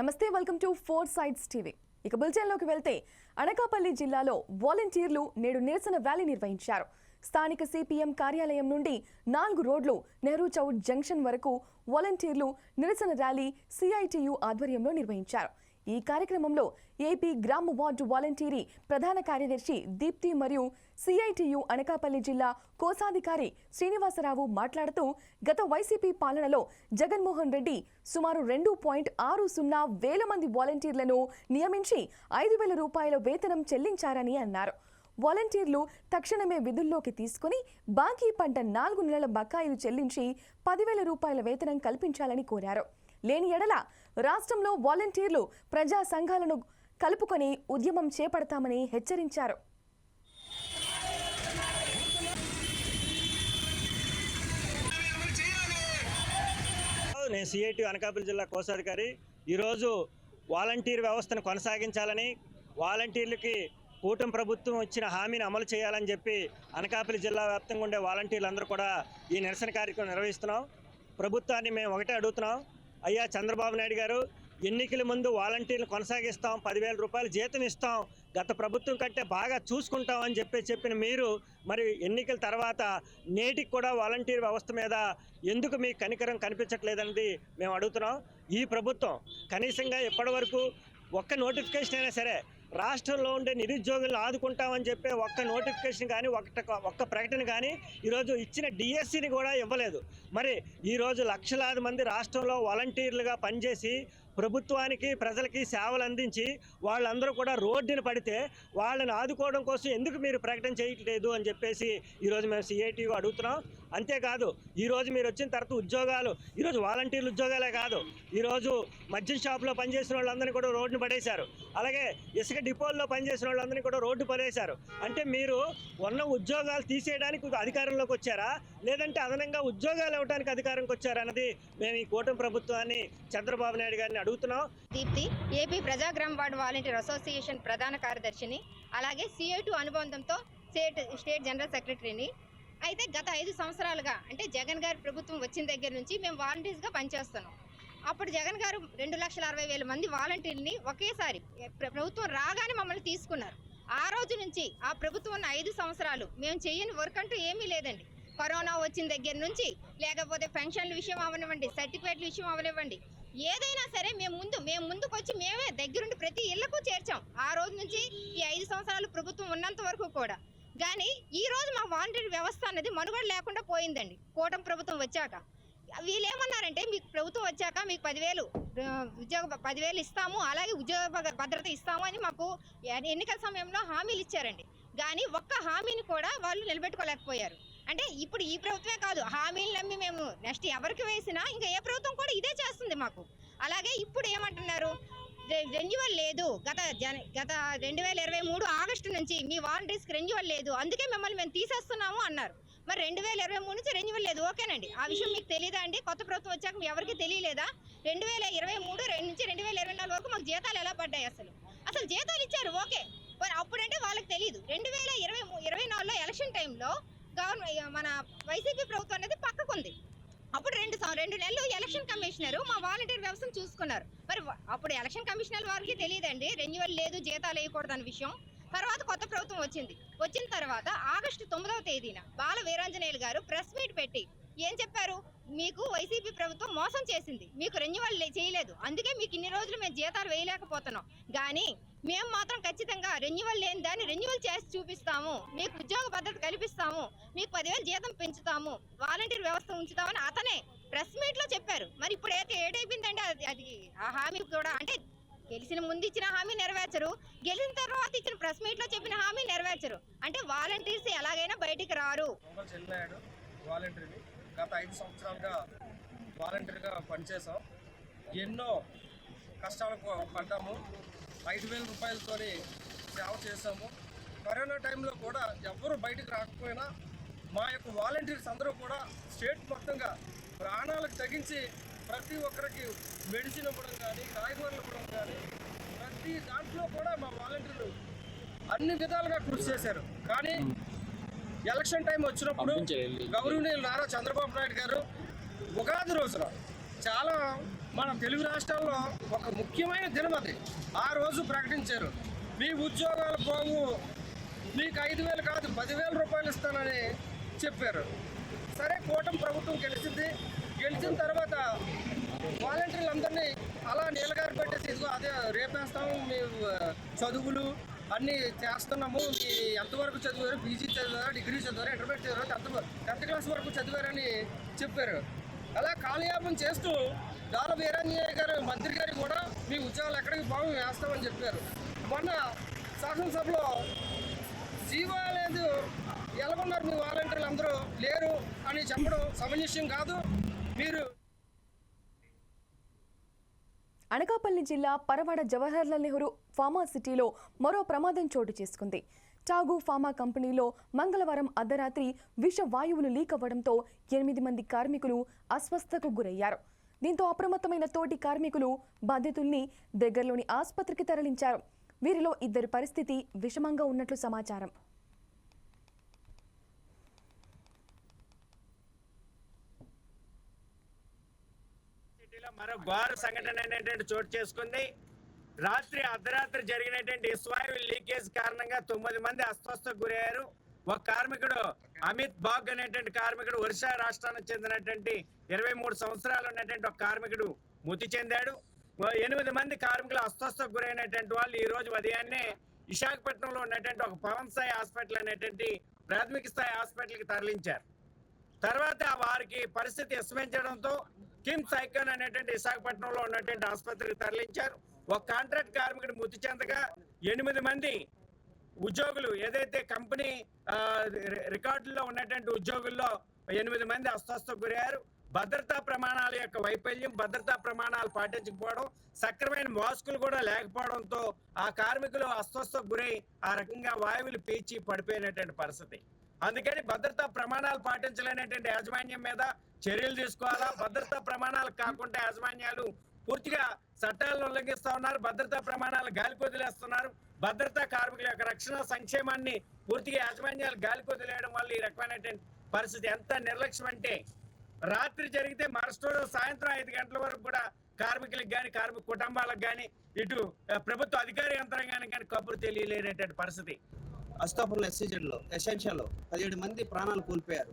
నమస్తే, welcome to 4 sides TV. ఇక బులెటిన్లోకి వెళ్తే అనకాపల్లి జిల్లాలో వాలంటీర్లు నేడు నిరసన ర్యాలీ నిర్వహించారు. స్థానిక సిపిఎం కార్యాలయం నుండి 4 రోడ్లు నెహ్రూ చౌక్ జంక్షన్ వరకు వాలంటీర్లు నిరసన ర్యాలీ సిఐటియు ఆధ్వర్యంలో నిర్వహించారు. ఈ కార్యక్రమంలో ఏపీ గ్రామ వార్డు వాలంటీరీ ప్రధాన కార్యదర్శి దీప్తి మరియు సిఐటియు అనకాపల్లి జిల్లా కోశాధికారి శ్రీనివాసరావు మాట్లాడుతూ గత వైసీపీ పాలనలో జగన్మోహన్ రెడ్డి సుమారు 2.60 వేల మంది వాలంటీర్లను నియమించి 5,000 రూపాయల వేతనం చెల్లించారని అన్నారు. వాలంటీర్లు తక్షణమే విధుల్లోకి తీసుకుని బాకీ పడ్డ 4 నెలల బకాయిలు చెల్లించి 10,000 రూపాయల వేతనం కల్పించాలని కోరారు. లేని ఎడల రాష్ట్రంలో వాలంటీర్లు ప్రజా సంఘాలను కలుపుకొని ఉద్యమం చేపడతామని హెచ్చరించారు. నేను సిఐటి అనకాపల్లి జిల్లా కోశాధికారి. ఈరోజు వాలంటీర్ వ్యవస్థను కొనసాగించాలని, వాలంటీర్లకి కూటమి ప్రభుత్వం ఇచ్చిన హామీని అమలు చేయాలని చెప్పి అనకాపల్లి జిల్లా వ్యాప్తంగా ఉండే వాలంటీర్లందరూ కూడా ఈ నిరసన కార్యక్రమం నిర్వహిస్తున్నాం. ప్రభుత్వాన్ని మేము ఒకటే అడుగుతున్నాం, అయ్యా చంద్రబాబు నాయుడు గారు, ఎన్నికల ముందు వాలంటీర్లు కొనసాగిస్తాం, 10,000 రూపాయలు జీతం ఇస్తాం, గత ప్రభుత్వం కంటే బాగా చూసుకుంటాం అని చెప్పిన మీరు మరి ఎన్నికల తర్వాత నేటికి కూడా వాలంటీర్ వ్యవస్థ మీద ఎందుకు మీ కనికరం కనిపించట్లేదన్నది మేము అడుగుతున్నాం. ఈ ప్రభుత్వం కనీసంగా ఇప్పటివరకు ఒక్క నోటిఫికేషన్ అయినా సరే రాష్ట్రంలో ఉండే నిరుద్యోగులను ఆదుకుంటామని చెప్పే ఒక్క నోటిఫికేషన్ కానీ ఒక్క ప్రకటన కానీ ఈరోజు ఇచ్చిన డిఎస్సిని కూడా ఇవ్వలేదు. మరి ఈరోజు లక్షలాది మంది రాష్ట్రంలో వాలంటీర్లుగా పనిచేసి ప్రభుత్వానికి ప్రజలకి సేవలు అందించి వాళ్ళందరూ కూడా రోడ్డున పడితే వాళ్ళని ఆదుకోవడం కోసం ఎందుకు మీరు ప్రకటన చేయట్లేదు అని చెప్పేసి ఈరోజు మేము సిఐటియు అడుగుతున్నాం. అంతేకాదు ఈరోజు మీరు వచ్చిన తర్వాత ఉద్యోగాలు, ఈరోజు వాలంటీర్లు ఉద్యోగాలే కాదు, ఈరోజు మద్యం షాప్లో పనిచేసిన వాళ్ళందరినీ కూడా రోడ్డును పడేశారు. అలాగే ఇసుక డిపోల్లో పనిచేసిన వాళ్ళందరినీ కూడా రోడ్డు పడేశారు. అంటే మీరు ఉన్న ఉద్యోగాలు తీసేయడానికి అధికారంలోకి వచ్చారా, లేదంటే అదనంగా ఉద్యోగాలు ఇవ్వడానికి అధికారంకి వచ్చారా అన్నది మేము ఈ కూటమి ప్రభుత్వాన్ని చంద్రబాబు నాయుడు గారిని అడుగుతున్నాం. దీప్తి, ఏపీ ప్రజాగ్రామ వార్డు వాలంటీర్ అసోసియేషన్ ప్రధాన కార్యదర్శిని, అలాగే సిఐటియు అనుబంధంతో స్టేట్ జనరల్ సెక్రటరీని. అయితే గత 5 సంవత్సరాలుగా అంటే జగన్ గారి ప్రభుత్వం వచ్చిన దగ్గర నుంచి మేము వాలంటీర్స్గా పనిచేస్తున్నాం. అప్పుడు జగన్ గారు 2,60,000 మంది వాలంటీర్ని ఒకేసారి ప్రభుత్వం రాగానే మమ్మల్ని తీసుకున్నారు. ఆ రోజు నుంచి ఆ ప్రభుత్వం ఉన్న 5 సంవత్సరాలు మేము చేయని వర్క్ అంటూ ఏమీ లేదండి. కరోనా వచ్చిన దగ్గర నుంచి, లేకపోతే పెన్షన్ల విషయం అవనివ్వండి, సర్టిఫికేట్ల విషయం అవనివ్వండి, ఏదైనా సరే మేము ముందుకు వచ్చి మేమే దగ్గరుండి ప్రతి ఇళ్లకు చేర్చాం. ఆ రోజు నుంచి ఈ 5 సంవత్సరాలు ప్రభుత్వం ఉన్నంత వరకు కూడా. కానీ ఈ రోజు మా వాలంటీర్ వ్యవస్థ అనేది మనుగడ లేకుండా పోయిందండి. కూటమి ప్రభుత్వం వచ్చాక వీళ్ళు ఏమన్నారంటే, మీకు ప్రభుత్వం వచ్చాక మీకు 10,000 ఇస్తాము, అలాగే ఉద్యోగ భద్రత ఇస్తాము అని మాకు ఎన్నికల సమయంలో హామీలు ఇచ్చారండి. కానీ ఒక్క హామీని కూడా వాళ్ళు నిలబెట్టుకోలేకపోయారు. అంటే ఇప్పుడు ఈ ప్రభుత్వమే కాదు, హామీలు నమ్మి మేము నెక్స్ట్ ఎవరికి వేసినా ఇంకా ఏ ప్రభుత్వం కూడా ఇదే చేస్తుంది మాకు. అలాగే ఇప్పుడు ఏమంటున్నారు, రెన్యువల్ లేదు, గత 2023 ఆగస్టు నుంచి మీ వాలంటీర్స్కి రెన్యువల్ లేదు, అందుకే మిమ్మల్ని మేము తీసేస్తున్నాము అన్నారు. మరి 2023 నుంచి రెన్యువల్ లేదు, ఓకేనండి. ఆ విషయం మీకు తెలియదా అండి? కొత్త ప్రభుత్వం వచ్చాక ఎవరికి తెలియలేదా? 2023 నుంచి 2024 వరకు మాకు జీతాలు ఎలా పడ్డాయి? అసలు జీతాలు ఇచ్చారు, ఓకే. మరి అప్పుడంటే వాళ్ళకి తెలియదు. 2024లో ఎలక్షన్ టైంలో మన వైసీపీ ప్రభుత్వం అనేది పక్కకుంది. అప్పుడు 2 నెలలు ఎలక్షన్ కమిషనర్ మా వాలంటీర్ వ్యవస్థను చూసుకున్నారు. మరి అప్పుడు ఎలక్షన్ కమిషనర్ వారికి తెలియదండి రెన్యువల్ లేదు, జీతాలు వేయకూడదు అన్న విషయం. తర్వాత కొత్త ప్రభుత్వం వచ్చిన తర్వాత ఆగస్టు 9వ తేదీన బాల వీరాంజనేయులు గారు ప్రెస్ మీట్ పెట్టి ఏం చెప్పారు, మీకు వైసీపీ ప్రభుత్వం మోసం చేసింది, మీకు రెన్యువల్ చేయలేదు, అందుకే మీకు ఇన్ని రోజులు మేము జీతాలు వేయలేకపోతున్నాం, కానీ మేము మాత్రం ఖచ్చితంగా రెన్యువల్ లేని దాన్ని రెన్యువల్ చేసి చూపిస్తాము, మీకు ఉద్యోగ భద్రత కల్పిస్తాము, మీకు 10,000 జీతం పెంచుతాము, వాలంటీర్ వ్యవస్థ ఉంచుతామని అతనే ప్రెస్ మీట్లో చెప్పారు. మరి ఇప్పుడు ఏటైపోయిందంటే అది ఆ హామీ కూడా, అంటే గెలిచిన ముందు ఇచ్చిన హామీ నెరవేర్చరు, గెలిచిన తర్వాత ఇచ్చిన ప్రెస్ మీట్లో చెప్పిన హామీ నెరవేర్చరు. అంటే వాలంటీర్స్ ఎలాగైనా బయటికి రారు. గత 5 సంవత్సరాలుగా వాలంటీర్గా పనిచేసాం. ఎన్నో కష్టాలకు పడ్డాము. 5,000 రూపాయలతో సేవ చేసాము. కరోనా టైంలో కూడా ఎవ్వరూ బయటకు రాకపోయినా మా యొక్క వాలంటీర్స్ అందరూ కూడా స్టేట్ మొత్తంగా ప్రాణాలకు తగ్గించి ప్రతి ఒక్కరికి మెడిసిన్ ఇవ్వడం కానీ, కాయగూరలు ఇవ్వడం కానీ, ప్రతి దాంట్లో కూడా మా వాలంటీర్లు అన్ని విధాలుగా కృషి చేశారు. కానీ ఎలక్షన్ టైం వచ్చినప్పుడు గౌరవనీయులు నారా చంద్రబాబు నాయుడు గారు ఉగాది రోజున చాలా మన తెలుగు రాష్ట్రాల్లో ఒక ముఖ్యమైన దినం అది. ఆ రోజు ప్రకటించారు, మీ ఉద్యోగాలు పోవు, మీకు 5,000 కాదు 10,000 రూపాయలు ఇస్తానని చెప్పారు. సరే, కూటమి ప్రభుత్వం గెలిచిన తర్వాత వాలంటీర్లందరినీ అలా నీలగారు పెట్టేసి ఇదిగో అదే రేపేస్తాము, మీ చదువులు అన్నీ చేస్తున్నాము, మీ ఎంతవరకు చదివారు, పీజీ చదివారు, డిగ్రీ చదివారు, ఇంటర్మీడియట్ చదివారు, 10th క్లాస్ వరకు చదివారని చెప్పారు. అలా కాలయాపన చేస్తూ దాల వీరాంజనేయ గారు మంత్రి గారికి కూడా మీ ఉద్యోగాలు ఎక్కడికి బాగు వేస్తామని చెప్పారు. మొన్న శాసనసభలో జీవో లేదు, ఎలాగొన్నారు మీ వాలంటీర్లు అందరూ లేరు అని చెప్పడం సమంజసం కాదు. మీరు అనకాపల్లి జిల్లా పరవాడ జవహర్లాల్ నెహ్రూ ఫార్మా సిటీలో మరో ప్రమాదం చోటు చేసుకుంది. టాగు ఫార్మా కంపెనీలో మంగళవారం అర్ధరాత్రి విష వాయువులు లీక్ అవ్వడంతో 8 మంది కార్మికులు అస్వస్థతకు గురయ్యారు. దీంతో అప్రమత్తమైన తోటి కార్మికులు బాధితుల్ని దగ్గరలోని ఆసుపత్రికి తరలించారు. వీరిలో 2 పరిస్థితి విషమంగా ఉన్నట్లు సమాచారం. మరో ఘోర సంఘటన అనేటువంటి చోటు చేసుకుంది. అర్ధరాత్రి జరిగినటువంటి ఇస్వాయు లీకేజ్ కారణంగా 9 మంది అస్వస్థకు గురయ్యారు. ఒక కార్మికుడు అమిత్ బాగ్ అనేటువంటి కార్మికుడు ఒరిస్సా రాష్ట్రానికి చెందినటువంటి 23 సంవత్సరాలు ఉన్నటువంటి ఒక కార్మికుడు మృతి చెందాడు. 8 మంది కార్మికులు అస్వస్థకు గురైనటువంటి వాళ్ళు ఈ రోజు ఉదయాన్నే విశాఖపట్నంలో ఉన్నటువంటి ఒక పవన్ సాయి హాస్పిటల్ అనేటువంటి ప్రాథమిక స్థాయి హాస్పిటల్కి తరలించారు. తర్వాత వారికి పరిస్థితి విషమించడంతో కిమ్స్ ఐకాన్ అనేటువంటి విశాఖపట్నంలో ఉన్నటువంటి ఆసుపత్రికి తరలించారు. ఒక కాంట్రాక్ట్ కార్మికుడు మృతి చెందగా 8 మంది ఉద్యోగులు ఏదైతే కంపెనీ రికార్డుల్లో ఉన్నటువంటి ఉద్యోగుల్లో 8 మంది అస్వస్థకు గురయ్యారు. భద్రతా ప్రమాణాల యొక్క వైఫల్యం, భద్రతా ప్రమాణాలు పాటించకపోవడం, సక్రమైన మాస్కులు కూడా లేకపోవడంతో ఆ కార్మికులు అస్వస్థకు గురై ఆ రకంగా వాయువులు పీల్చి పడిపోయినటువంటి పరిస్థితి. అందుకని భద్రతా ప్రమాణాలు పాటించలేనటువంటి యాజమాన్యం మీద చర్యలు తీసుకోవాలా. భద్రతా ప్రమాణాలు కాకుండా యాజమాన్యాలు పూర్తిగా చట్టాలను ఉల్లంఘిస్తూ ఉన్నారు. భద్రతా ప్రమాణాలు గాలికి వదిలేస్తున్నారు. భద్రతా కార్మికుల యొక్క రక్షణ సంక్షేమాన్ని పూర్తిగా యాజమాన్యాలు గాలికి వదిలేయడం వల్ల ఈ రకమైనటువంటి పరిస్థితి. ఎంత నిర్లక్ష్యం అంటే రాత్రి జరిగితే మరుసటి రోజు సాయంత్రం 5 గంటల వరకు కూడా కార్మికులకు కానీ కార్మిక కుటుంబాలకు కానీ ఇటు ప్రభుత్వ అధికార యంత్రాంగానికి కానీ కబురు తెలియలేనటువంటి పరిస్థితి. అస్తాపురం ఎస్సీజెడ్లో ఎసెన్షియల్లో 17 మంది ప్రాణాలు కోల్పోయారు.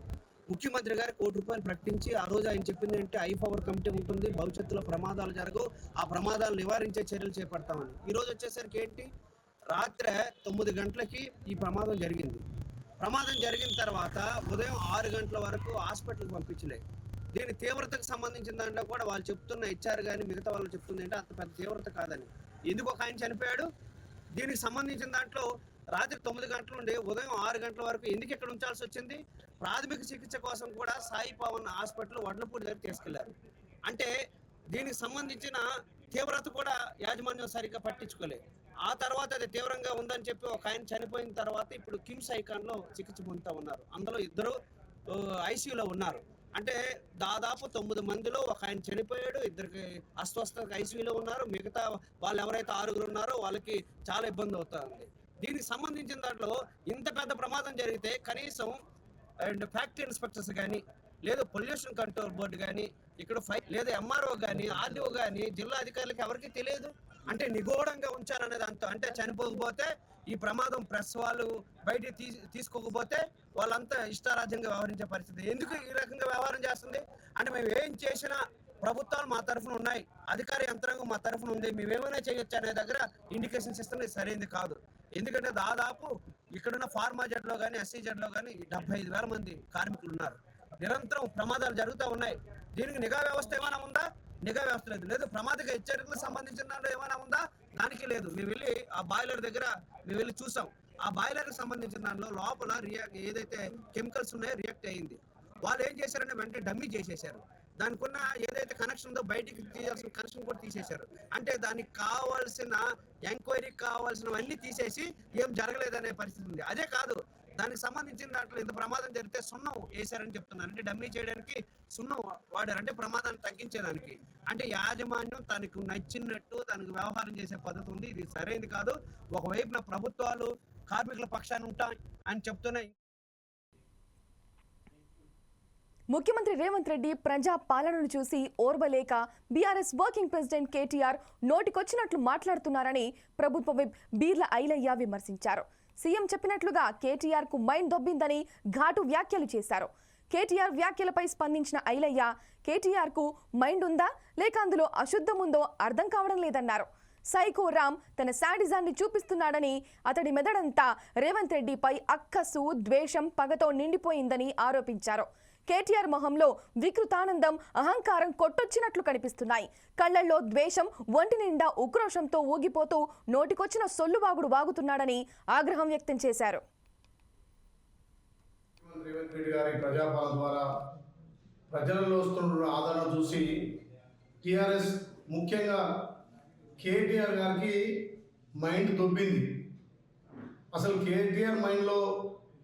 ముఖ్యమంత్రి గారు ₹1,00,00,000 ప్రకటించి ఆ రోజు ఆయన చెప్పింది ఏంటి, ఐ పవర్ కమిటీ ఉంటుంది, భవిష్యత్తులో ప్రమాదాలు జరగవు, ఆ ప్రమాదాలు నివారించే చర్యలు చేపడతామని. ఈరోజు వచ్చేసరికి ఏంటి, రాత్రి 9 గంటలకి ఈ ప్రమాదం జరిగింది. ప్రమాదం జరిగిన తర్వాత ఉదయం 6 గంటల వరకు హాస్పిటల్కి పంపించలేదు. దీని తీవ్రతకు సంబంధించిన దాంట్లో కూడా వాళ్ళు చెప్తున్న హెచ్ఆర్ కానీ మిగతా వాళ్ళు చెప్తుంది ఏంటంటే అంత పెద్ద తీవ్రత కాదని. ఎందుకు ఒక ఆయన చనిపోయాడు, దీనికి సంబంధించిన దాంట్లో రాత్రి 9 గంటల నుండి ఉదయం 6 గంటల వరకు ఎందుకు ఇక్కడ ఉంచాల్సి వచ్చింది, ప్రాథమిక చికిత్స కోసం కూడా సాయి పవన్ హాస్పిటల్ వడ్లపూడి దగ్గర తీసుకెళ్లారు. అంటే దీనికి సంబంధించిన తీవ్రత కూడా యాజమాన్యం సరిగ్గా పట్టించుకోలేదు. ఆ తర్వాత అది తీవ్రంగా ఉందని చెప్పి ఒక ఆయన చనిపోయిన తర్వాత ఇప్పుడు కిమ్స్ ఐకాన్లో చికిత్స పొందుతూ ఉన్నారు. అందులో 2 ఐసీయూలో ఉన్నారు. అంటే దాదాపు 9 మందిలో ఒక ఆయన చనిపోయాడు, 2 అస్వస్థతకు ఐసీయూలో ఉన్నారు. మిగతా వాళ్ళు ఎవరైతే 6 ఉన్నారో వాళ్ళకి చాలా ఇబ్బంది అవుతుంది. దీనికి సంబంధించిన దాంట్లో ఇంత పెద్ద ప్రమాదం జరిగితే కనీసం ఫ్యాక్టరీ ఇన్స్పెక్టర్స్ కానీ లేదు పొల్యూషన్ కంట్రోల్ బోర్డు కానీ ఇక్కడ లేదా ఎంఆర్ఓ కానీ ఆర్డీఓ కానీ జిల్లా అధికారులకు ఎవరికి తెలియదు. అంటే నిగూఢంగా ఉంచారనే దాంతో, అంటే చనిపోకపోతే ఈ ప్రమాదం ప్రెస్ వాళ్ళు బయటికి తీసుకోకపోతే వాళ్ళంతా ఇష్టారాజ్యంగా వ్యవహరించే పరిస్థితి. ఎందుకు ఈ రకంగా వ్యవహారం చేస్తుంది అంటే మేము ఏం చేసినా ప్రభుత్వాలు మా తరఫున ఉన్నాయి, అధికార యంత్రాంగం మా తరఫున ఉంది, మేమేమైనా చేయొచ్చు అనే దగ్గర ఇండికేషన్స్ ఇస్తుంది. సరైనది కాదు. ఎందుకంటే దాదాపు ఇక్కడున్న ఫార్మా జెడ్లో కానీ ఎస్సీజెడ్లో కానీ 75,000 మంది కార్మికులు ఉన్నారు. నిరంతరం ప్రమాదాలు జరుగుతూ ఉన్నాయి. దీనికి నిఘా వ్యవస్థ ఏమైనా ఉందా, నిఘా వ్యవస్థ లేదు. లేదు ప్రమాదక హెచ్చరికలకు సంబంధించిన దాంట్లో ఏమైనా ఉందా, దానికి లేదు. మేము వెళ్ళి ఆ బాయిలర్ దగ్గర మేము వెళ్ళి చూసాం. ఆ బాయిలర్కి సంబంధించిన దాంట్లో లోపల ఏదైతే కెమికల్స్ ఉన్నాయో రియాక్ట్ అయ్యింది. వాళ్ళు ఏం చేశారంటే వెంటనే డమ్మీ చేసేసారు. దానికి ఉన్న ఏదైతే కనెక్షన్ ఉందో బయటికి తీయాల్సిన కనెక్షన్ కూడా తీసేశారు. అంటే దానికి కావాల్సిన ఎంక్వైరీకి కావాల్సినవన్నీ తీసేసి ఏం జరగలేదనే పరిస్థితి ఉంది. అదే కాదు, దానికి సంబంధించిన దాంట్లో ఇంత ప్రమాదం జరిగితే సున్నం వేశారని చెప్తున్నారు. అంటే డమ్మీ చేయడానికి సున్నం వాడారు, అంటే ప్రమాదాన్ని తగ్గించేదానికి. అంటే యాజమాన్యం తనకు నచ్చినట్టు తనకు వ్యవహారం చేసే పద్ధతి ఉంది. ఇది సరైనది కాదు. ఒకవైపున ప్రభుత్వాలు కార్మికుల పక్షాన్ని ఉంటాయి అని చెప్తున్నాయి. ముఖ్యమంత్రి రేవంత్ రెడ్డి ప్రజా పాలనను చూసి ఓర్వలేక బీఆర్ఎస్ వర్కింగ్ ప్రెసిడెంట్ కేటీఆర్ నోటికొచ్చినట్లు మాట్లాడుతున్నారని ప్రభుత్వ విప్ బీర్ల ఐలయ్య విమర్శించారు. సీఎం చెప్పినట్లుగా కేటీఆర్ కు మైండ్ దొబ్బిందని ఘాటు వ్యాఖ్యలు చేశారు. కేటీఆర్ వ్యాఖ్యలపై స్పందించిన ఐలయ్య కేటీఆర్ కు మైండ్ ఉందా లేక అందులో అశుద్ధం ఉందో అర్థం కావడం లేదన్నారు. సైకో రామ్ తన శాడిజాన్ని చూపిస్తున్నాడని, అతడి మెదడంతా రేవంత్ రెడ్డిపై అక్కసు, ద్వేషం, పగతో నిండిపోయిందని ఆరోపించారు. కేటీఆర్ మొహంలో వికృతానందం, అహంకారం కొట్టొచ్చినట్లు కనిపిస్తున్నాయి. కళ్లల్లో ద్వేషం, ఒంటి నిండా ఉక్రోషంతో ఊగిపోతూ నోటికొచ్చిన సొల్లువాగుడు వాగుతున్నాడని ఆగ్రహం వ్యక్తం చేశారు. రేవంత్ రెడ్డి గారి ప్రజాపాలన ద్వారా ప్రజలలో వస్తున్న ఆదరణ చూసి టీఆర్ఎస్ ముఖ్యంగా కేటీఆర్ గారికి మైండ్ దొబ్బింది. అసలు కేటీఆర్ మైండ్లో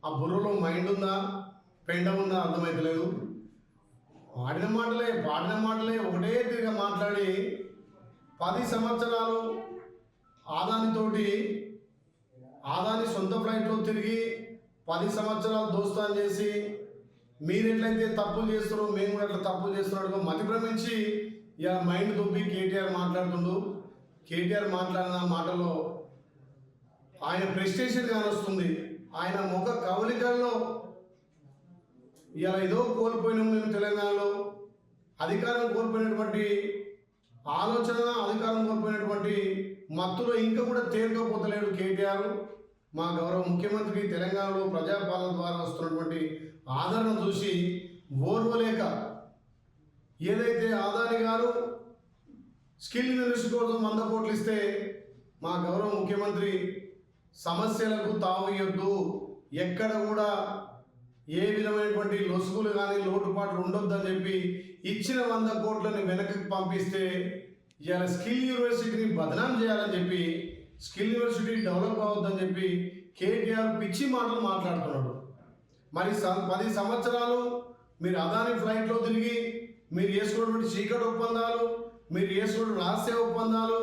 ఆ బుర్రలో మైండ్ ఉందా పెండ ఉందా అర్థమైతలేదు. పాడిన మాటలే ఒకటే తిరిగా మాట్లాడి 10 సంవత్సరాలు ఆదాని సొంత ఫ్లైట్లో తిరిగి 10 సంవత్సరాలు దోస్తాన్ చేసి మీరు ఎట్లయితే తప్పులు చేస్తారో మేము కూడా అట్లా తప్పులు చేస్తున్నాడు మతి భ్రమించి ఇలా మైండ్ దొబ్బి కేటీఆర్ మాట్లాడుతుండు. కేటీఆర్ మాట్లాడిన మాటలో ఆయన ప్రెస్టేషన్ కానొస్తుంది. ఆయన ముఖ కవలికల్లో ఇలా ఏదో కోల్పోయినాం మేము తెలంగాణలో, అధికారం కోల్పోయినటువంటి ఆలోచన, అధికారం కోల్పోయినటువంటి మత్తులో ఇంకా కూడా తేలికపోతలేడు కేటీఆర్. మా గౌరవ ముఖ్యమంత్రి తెలంగాణలో ప్రజాపాలన ద్వారా వస్తున్నటువంటి ఆదరణ చూసి ఓర్వలేక ఏదైతే ఆదాని గారు స్కిల్ యూనివర్సిటీ కోసం 100 కోట్లు ఇస్తే మా గౌరవ ముఖ్యమంత్రి సమస్యలకు తావు ఇవ్వద్దు, ఎక్కడ కూడా ఏ విధమైనటువంటి లొసుగులు కానీ లోటుపాట్లు ఉండొద్దని చెప్పి ఇచ్చిన 100 కోట్లని వెనక్కి పంపిస్తే ఇవాళ స్కిల్ యూనివర్సిటీని బదనాం చేయాలని చెప్పి, స్కిల్ యూనివర్సిటీ డెవలప్ అవ్వద్దని చెప్పి కేటీఆర్ పిచ్చి మాటలు మాట్లాడుతున్నాడు. మరి 10 సంవత్సరాలు మీరు అదాని ఫ్లైట్లో తిరిగి మీరు చేసుకున్నటువంటి చీకటి ఒప్పందాలు, మీరు చేసుకున్న రహస్య ఒప్పందాలు,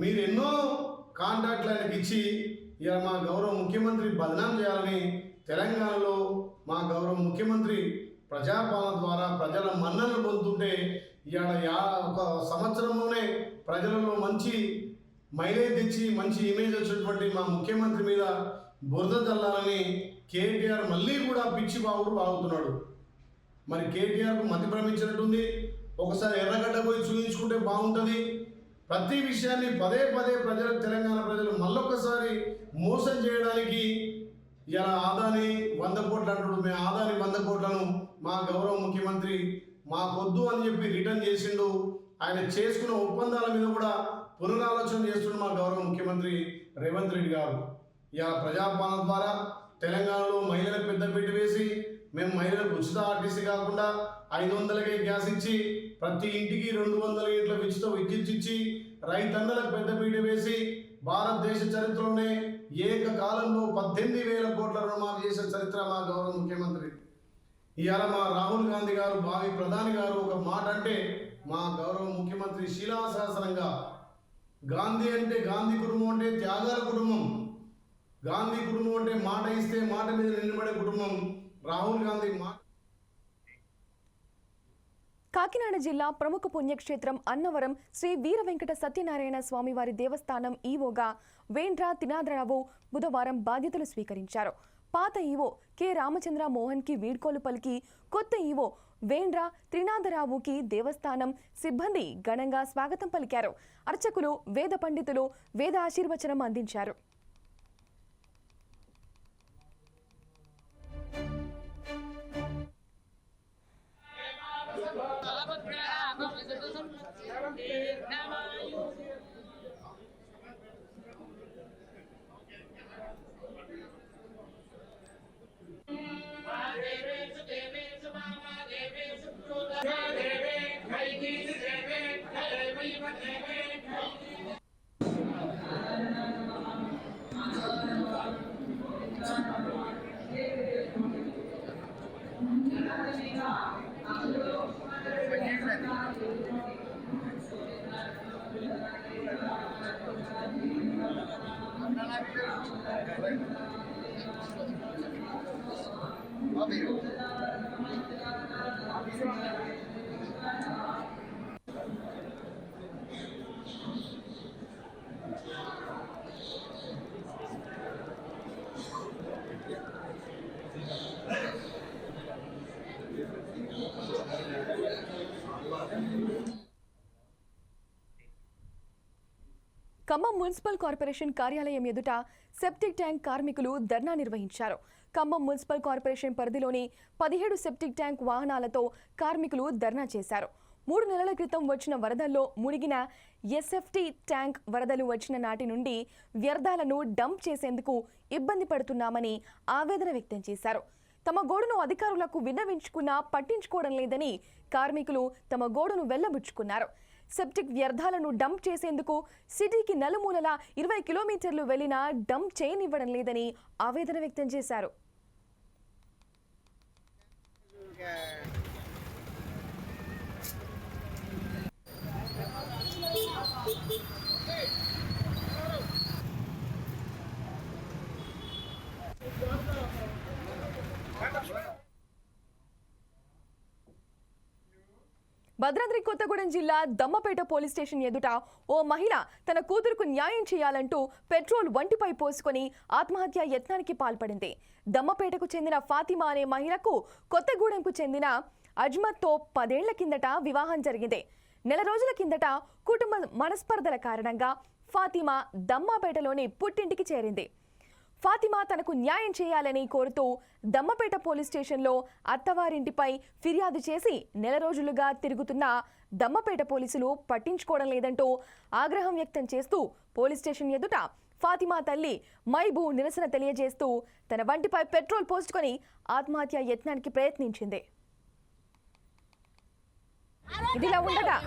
మీరు ఎన్నో కాంట్రాక్ట్లు ఆయనకి ఇచ్చి ఇలా మా గౌరవ ముఖ్యమంత్రి బదనాం చేయాలని తెలంగాణలో మా గౌరవ ముఖ్యమంత్రి ప్రజాపాలన ద్వారా ప్రజల మన్ననలు పొందుతుంటే ఇవాళ 1 సంవత్సరంలోనే ప్రజలలో మంచి మైలేజ్ తెచ్చి మంచి ఇమేజ్ వచ్చినటువంటి మా ముఖ్యమంత్రి మీద బురద చల్లాలని కేటీఆర్ మళ్ళీ కూడా పిచ్చి బావుడు వాగుతున్నాడు. మరి కేటీఆర్కు మతి భ్రమించినట్టుంది. ఒకసారి ఎర్రగడ్డ పోయి చూపించుకుంటే బాగుంటుంది. ప్రతి విషయాన్ని పదే ప్రజలు, తెలంగాణ ప్రజలు మళ్ళొక్కసారి మోసం చేయడానికి ఇలా ఆదాని 100 కోట్లు అంటాడు. మేము ఆదాని 100 కోట్లను మా గౌరవ ముఖ్యమంత్రి మాకొద్దు అని చెప్పి రిటర్న్ చేసిండు. ఆయన చేసుకున్న ఒప్పందాల మీద కూడా పునరాలోచన చేస్తున్న మా గౌరవ ముఖ్యమంత్రి రేవంత్ రెడ్డి గారు ఇలా ప్రజాపాలన ద్వారా తెలంగాణలో మహిళలకు పెద్దపీట వేసి మేము మహిళలకు ఉచిత ఆర్టీసీ కాకుండా 500కే గ్యాస్ ఇచ్చి ప్రతి ఇంటికి 200 యూనిట్ల ఉచిత విద్యుత్ ఇచ్చి రైతన్నలకు పెద్దపీట వేసి భారతదేశ చరిత్రలోనే ఏకకాలంలో 18,000 కోట్ల రుణమాఫీ చేసిన చరిత్ర మా గౌరవ ముఖ్యమంత్రి. ఇవాళ మా రాహుల్ గాంధీ గారు, భావి ప్రధాని గారు ఒక మాట అంటే మా గౌరవ ముఖ్యమంత్రి శిలాశాసనంగా గాంధీ అంటే, గాంధీ కుటుంబం అంటే త్యాగాల కుటుంబం, గాంధీ కుటుంబం అంటే మాట ఇస్తే మాట మీద నిలబడే కుటుంబం. రాహుల్ గాంధీ కాకినాడ జిల్లా ప్రముఖ పుణ్యక్షేత్రం అన్నవరం శ్రీ వీర వెంకట సత్యనారాయణ స్వామివారి దేవస్థానం ఈవోగా వేండ్ర త్రినాథరావు బుధవారం బాధ్యతలు స్వీకరించారు. పాత ఈవో కె రామచంద్ర మోహన్కి వీడ్కోలు పలికి కొత్త ఈవో వేండ్ర త్రినాథరావుకి దేవస్థానం సిబ్బంది ఘనంగా స్వాగతం పలికారు. అర్చకులు, వేద పండితులు వేద ఆశీర్వచనం అందించారు. ఖమ్మం మున్సిపల్ కార్పొరేషన్ కార్యాలయం ఎదుట సెప్టిక్ ట్యాంక్ కార్మికులు ధర్నా నిర్వహించారు. ఖమ్మం మున్సిపల్ కార్పొరేషన్ పరిధిలోని 17 సెప్టిక్ ట్యాంక్ వాహనాలతో కార్మికులు ధర్నా చేశారు. 3 నెలల క్రితం వచ్చిన వరదల్లో మునిగిన ఎస్ఎఫ్టీ ట్యాంక్ వరదలు వచ్చిన నాటి నుండి వ్యర్థాలను డంప్ చేసేందుకు ఇబ్బంది పడుతున్నామని ఆవేదన వ్యక్తం చేశారు. తమ గోడును అధికారులకు విన్నవించుకున్నా పట్టించుకోవడం లేదని కార్మికులు తమ గోడును వెళ్లబుచ్చుకున్నారు. సెప్టిక్ వ్యర్థాలను డంప్ చేసేందుకు సిటీకి నలుమూలలా 20 కిలోమీటర్లు వెళ్లినా డంప్ చేయనివ్వడం లేదని ఆవేదన వ్యక్తం చేశారు. భద్రాద్రి కొత్తగూడెం జిల్లా దమ్మపేట పోలీస్ స్టేషన్ ఎదుట ఓ మహిళ తన కూతురుకు న్యాయం చేయాలంటూ పెట్రోల్ వంటిపై పోసుకొని ఆత్మహత్య యత్నానికి పాల్పడింది. దమ్మపేటకు చెందిన ఫాతిమా అనే మహిళకు కొత్తగూడెంకు చెందిన అజ్మత్తో 10 ఏళ్ల కిందట వివాహం జరిగింది. నెల రోజుల కిందట కుటుంబ మనస్పర్ధల కారణంగా ఫాతిమా దమ్మపేటలోని పుట్టింటికి చేరింది. ఫాతిమా తనకు న్యాయం చేయాలని కోరుతూ దమ్మపేట పోలీస్ స్టేషన్లో అత్తవారింటిపై ఫిర్యాదు చేసి నెల రోజులుగా తిరుగుతున్న దమ్మపేట పోలీసులు పట్టించుకోవడం లేదంటూ ఆగ్రహం వ్యక్తం చేస్తూ పోలీస్ స్టేషన్ ఎదుట ఫాతిమా తల్లి మైబూ నిరసన తెలియజేస్తూ తన వంటిపై పెట్రోల్ పోసుకొని ఆత్మహత్య యత్నానికి ప్రయత్నించింది. ఇదిలా ఉండగా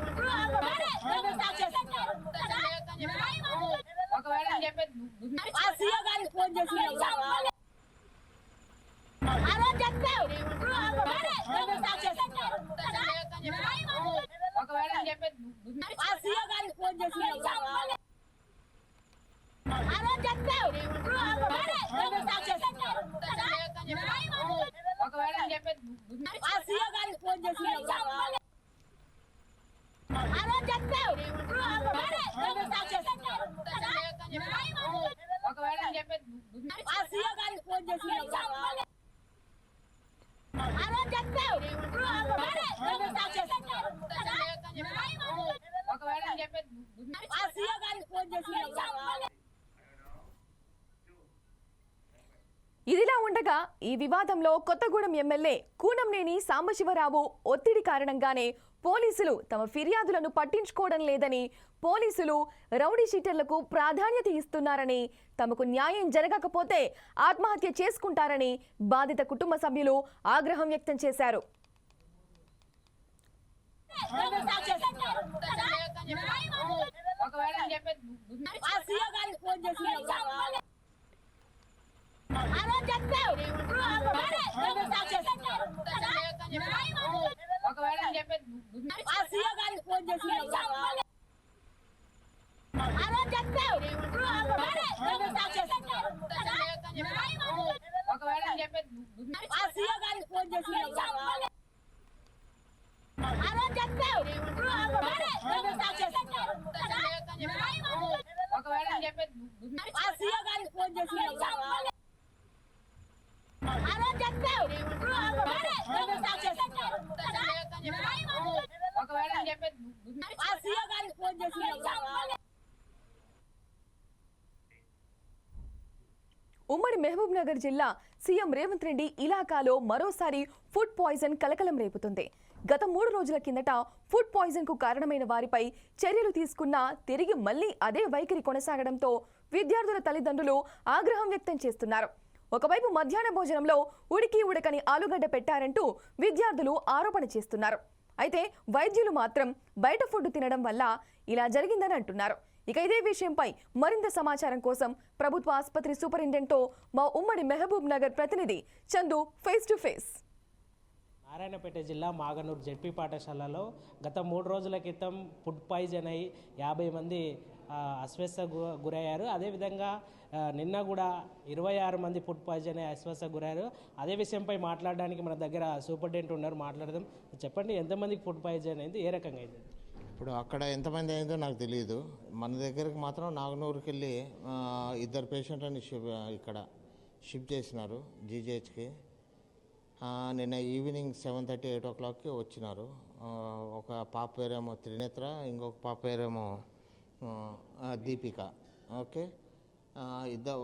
ఇదిలా ఉండగా ఈ వివాదంలో కొత్తగూడెం ఎమ్మెల్యే కూనంనేని సాంబశివరావు ఒత్తిడి కారణంగానే పోలీసులు తమ ఫిర్యాదులను పట్టించుకోవడం లేదని, పోలీసులు రౌడీ షీటర్లకు ప్రాధాన్యత ఇస్తున్నారని, తమకు న్యాయం జరగకపోతే ఆత్మహత్య చేసుకుంటారని బాధిత కుటుంబ సభ్యులు ఆగ్రహం వ్యక్తం చేశారు. ఉమ్మడి మహబూబ్ నగర్ జిల్లా సీఎం రేవంత్ రెడ్డి ఇలాకాలో మరోసారి ఫుడ్ పాయిజన్ కలకలం రేపుతుంది. గత 3 రోజుల కిందట ఫుడ్ పాయిజన్ కు కారణమైన వారిపై చర్యలు తీసుకున్నా తిరిగి మళ్లీ అదే వైఖరి కొనసాగడంతో విద్యార్థుల తల్లిదండ్రులు ఆగ్రహం వ్యక్తం చేస్తున్నారు. ఒకవైపు మధ్యాహ్న భోజనంలో ఉడకని ఆలుగడ్డ పెట్టారంటూ విద్యార్థులు ఆరోపణ చేస్తున్నారు. అయితే వైద్యులు మాత్రం బయట ఫుడ్ తినడం వల్ల ఇలా జరిగిందని అంటున్నారు. ఇక ఇదే విషయంపై మరింత సమాచారం కోసం ప్రభుత్వ ఆసుపత్రి సూపరింటెండెంట్తో మా ఉమ్మడి మహబూబ్ నగర్ ప్రతినిధి Chandu face to face. Narayanpet జిల్లా మాగనూరు జెడ్పీ పాఠశాలలో గత 3 రోజుల క్రితం ఫుడ్ పాయిజన్ అయి 50 మంది అస్వస్థకు గురయ్యారు. అదేవిధంగా నిన్న కూడా 26 మంది ఫుడ్ పాయిజన్ అయి అస్వస్థకు గురయ్యారు. అదే విషయంపై మాట్లాడడానికి మన దగ్గర సూపరింటెండెంట్ ఉన్నారు, మాట్లాడదాం. చెప్పండి, ఎంతమందికి ఫుడ్ పాయిజన్ అయింది, ఏ రకంగా అయింది? ఇప్పుడు అక్కడ ఎంతమంది అయిందో నాకు తెలియదు. మన దగ్గరికి మాత్రం నాగనూరుకి వెళ్ళి 2 పేషెంట్లని ఇక్కడ షిఫ్ట్ చేసినారు జీజీహెచ్కి. నిన్న ఈవినింగ్ 7:30, 8 o'clockకి వచ్చినారు. ఒక పాప పేరేమో త్రినేత్ర, ఇంకొక పాప పేరేమో దీపిక. ఓకే,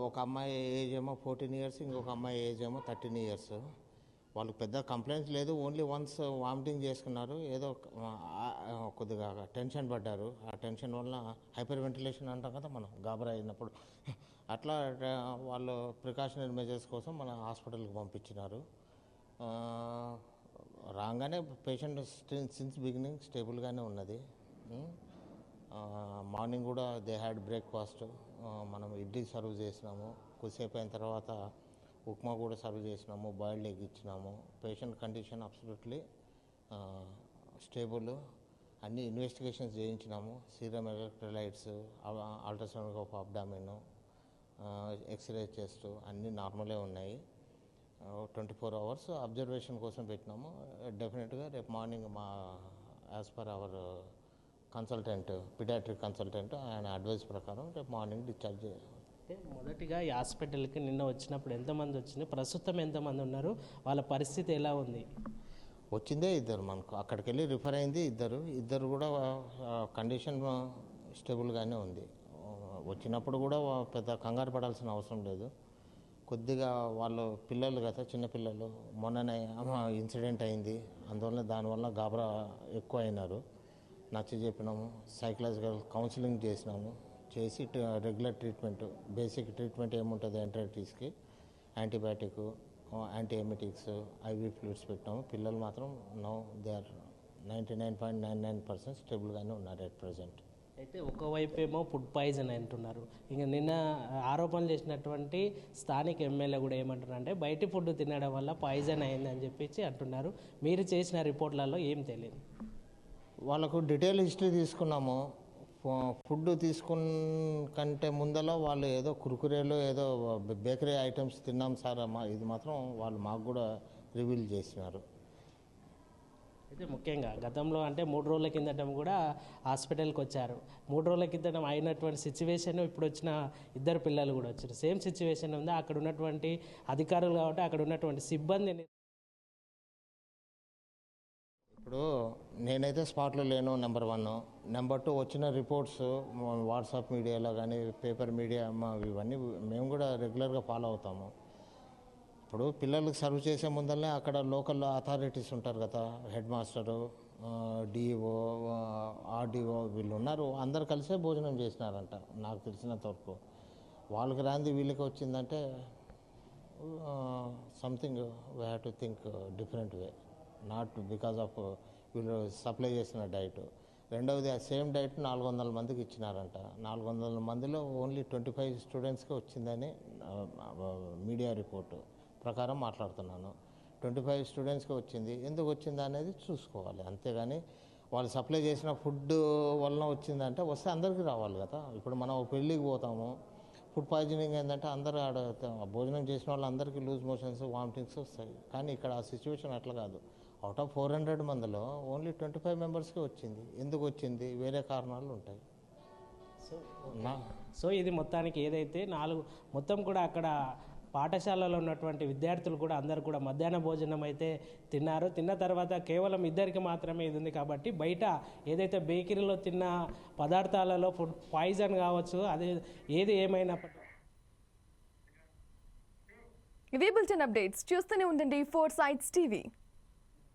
ఒక అమ్మాయి ఏజ్ ఏమో 14 ఇయర్స్, ఇంకొక అమ్మాయి ఏజ్ ఏమో 13 ఇయర్స్. వాళ్ళకి పెద్ద కంప్లైంట్స్ లేదు, ఓన్లీ వన్స్ వామిటింగ్ చేసుకున్నారు, ఏదో కొద్దిగా టెన్షన్ పడ్డారు. ఆ టెన్షన్ వల్ల హైపర్ వెంటిలేషన్ అంటాం కదా మనం, గాబరా అయినప్పుడు అట్లా వాళ్ళు ప్రికాషనరీ మెజర్స్ కోసం మన హాస్పిటల్కి పంపించినారు. రాగానే పేషెంట్ సిన్స్ బిగినింగ్ స్టేబుల్గానే ఉన్నది. మార్నింగ్ కూడా దే హ్యాడ్ బ్రేక్ఫాస్ట్. మనం ఇడ్లీ సర్వ్ చేసినాము, కొద్దిసేపు అయిన తర్వాత ఉప్మా కూడా సర్వ్ చేసినాము, బాయిల్డ్ ఎగ్ ఇచ్చినాము. Patient condition absolutely stable. అన్ని ఇన్వెస్టిగేషన్స్ చేయించినాము, serum electrolytes, ultrasound of abdomen, x-ray chest అన్నీ నార్మలే ఉన్నాయి. 24 అవర్స్ అబ్జర్వేషన్ కోసం పెట్టినాము. డెఫినెట్గా రేపు మార్నింగ్ మా as per our consultant, paediatric consultant, ఆయన అడ్వైస్ ప్రకారం రేపు మార్నింగ్ డిశ్చార్జ్ చేయాలి. అంటే మొదటిగా ఈ హాస్పిటల్కి నిన్న వచ్చినప్పుడు ఎంతమంది వచ్చింది, ప్రస్తుతం ఎంతమంది ఉన్నారు, వాళ్ళ పరిస్థితి ఎలా ఉంది? వచ్చిందే ఇద్దరు, మనకు అక్కడికి వెళ్ళి రిఫర్ అయింది ఇద్దరు కూడా కండిషన్ స్టేబుల్గానే ఉంది. వచ్చినప్పుడు కూడా పెద్ద కంగారు పడాల్సిన అవసరం లేదు. కొద్దిగా వాళ్ళు పిల్లలు కదా, చిన్నపిల్లలు, మొన్ననే ఇన్సిడెంట్ అయింది, అందువల్ల దానివల్ల గాబరా ఎక్కువ అయినారు. నచ్చ చెప్పినాము, సైకలాజికల్ కౌన్సిలింగ్ చేసినాము, చేసి రెగ్యులర్ ట్రీట్మెంట్, బేసిక్ ట్రీట్మెంట్ ఏముంటుంది ఎంటరైటిస్కి, యాంటీబయాటిక్, యాంటీఎమిటిక్స్, ఐవీ ఫ్లూయిడ్స్ పెట్టినాము. పిల్లలు మాత్రం నో దే ఆర్ 99.99% స్టేబుల్గానే ఉన్నారు ఎట్ ప్రజెంట్. అయితే ఒకవైపు ఏమో ఫుడ్ పాయిజన్ అంటున్నారు, ఇంకా నిన్న ఆరోపణలు చేసినటువంటి స్థానిక ఎమ్మెల్యే కూడా ఏమంటున్నారంటే బయటి ఫుడ్ తినడం వల్ల పాయిజన్ అయిందని చెప్పేసి అంటున్నారు. మీరు చేసిన రిపోర్ట్లలో ఏం తెలియదు? వాళ్ళకు డీటెయిల్ హిస్టరీ తీసుకున్నాము. ఫుడ్ కంటే ముందర వాళ్ళు ఏదో కురుకురేలు, ఏదో బేకరీ ఐటమ్స్ తిన్నాం సార్, ఇది మాత్రం వాళ్ళు మాకు కూడా రివీల్ చేసినారు. అయితే ముఖ్యంగా గతంలో అంటే 3 రోజుల కిందట కూడా హాస్పిటల్కి వచ్చారు. 3 రోజుల కిందట అయినటువంటి సిచ్యువేషన్ ఇప్పుడు వచ్చిన ఇద్దరు పిల్లలు కూడా వచ్చారు. సేమ్ సిచ్యువేషన్ ఉందా? అక్కడ ఉన్నటువంటి అధికారులు కాబట్టి అక్కడ ఉన్నటువంటి సిబ్బందిని ఇప్పుడు నేనైతే స్పాట్లో లేను, నెంబర్ 1. నెంబర్ 2 వచ్చిన రిపోర్ట్స్ వాట్సాప్ మీడియాలో కానీ పేపర్ మీడియా ఇవన్నీ మేము కూడా రెగ్యులర్గా ఫాలో అవుతాము. ఇప్పుడు పిల్లలకు సర్వ్ చేసే ముందరనే అక్కడ లోకల్ అథారిటీస్ ఉంటారు కదా, హెడ్ మాస్టరు, డిఓ, ఆర్డిఓ, వీళ్ళు ఉన్నారు, అందరు కలిసే భోజనం చేసినారంట నాకు తెలిసినంత వరకు. వాళ్ళకి రాంది వీళ్ళకి వచ్చిందంటే something we have to think different way, not because of వీళ్ళు సప్లై చేసిన డైట్. రెండవది ఆ సేమ్ డైట్ 400 మందికి ఇచ్చినారంట. 400 మందిలో ఓన్లీ 25 స్టూడెంట్స్కి వచ్చిందని మీడియా రిపోర్టు ప్రకారం మాట్లాడుతున్నాను. 25 స్టూడెంట్స్కి వచ్చింది, ఎందుకు వచ్చింది అనేది చూసుకోవాలి, అంతేగాని వాళ్ళు సప్లై చేసిన ఫుడ్ వలన వచ్చిందంటే వస్తే అందరికీ రావాలి కదా. ఇప్పుడు మనం పెళ్ళికి పోతాము, ఫుడ్ పాయిజనింగ్ ఏంటంటే అందరూ ఆడ భోజనం చేసిన వాళ్ళు అందరికీ లూజ్ మోషన్స్, వామిటింగ్స్ వస్తాయి. కానీ ఇక్కడ ఆ సిచ్యువేషన్ అట్లా కాదు. అవుట్ ఆఫ్ 400 మందిలో ఓన్లీ 25 మెంబర్స్కి వచ్చింది. ఎందుకు వచ్చింది? వేరే కారణాలు ఉంటాయి. సో ఇది మొత్తానికి ఏదైతే మొత్తం కూడా అక్కడ పాఠశాలలో ఉన్నటువంటి విద్యార్థులు కూడా అందరు కూడా మధ్యాహ్న భోజనం అయితే తిన్నారు. తిన్న తర్వాత కేవలం ఇద్దరికి మాత్రమే ఇది ఉంది కాబట్టి బయట ఏదైతే బేకరీలో తిన్న పదార్థాలలో ఫుడ్ పాయిజన్ కావచ్చు, అది ఏది ఏమైనప్పటికీ. ఇవే బులెటిన్ అప్డేట్స్ చూస్తూనే ఉండండి 4 Sides TV.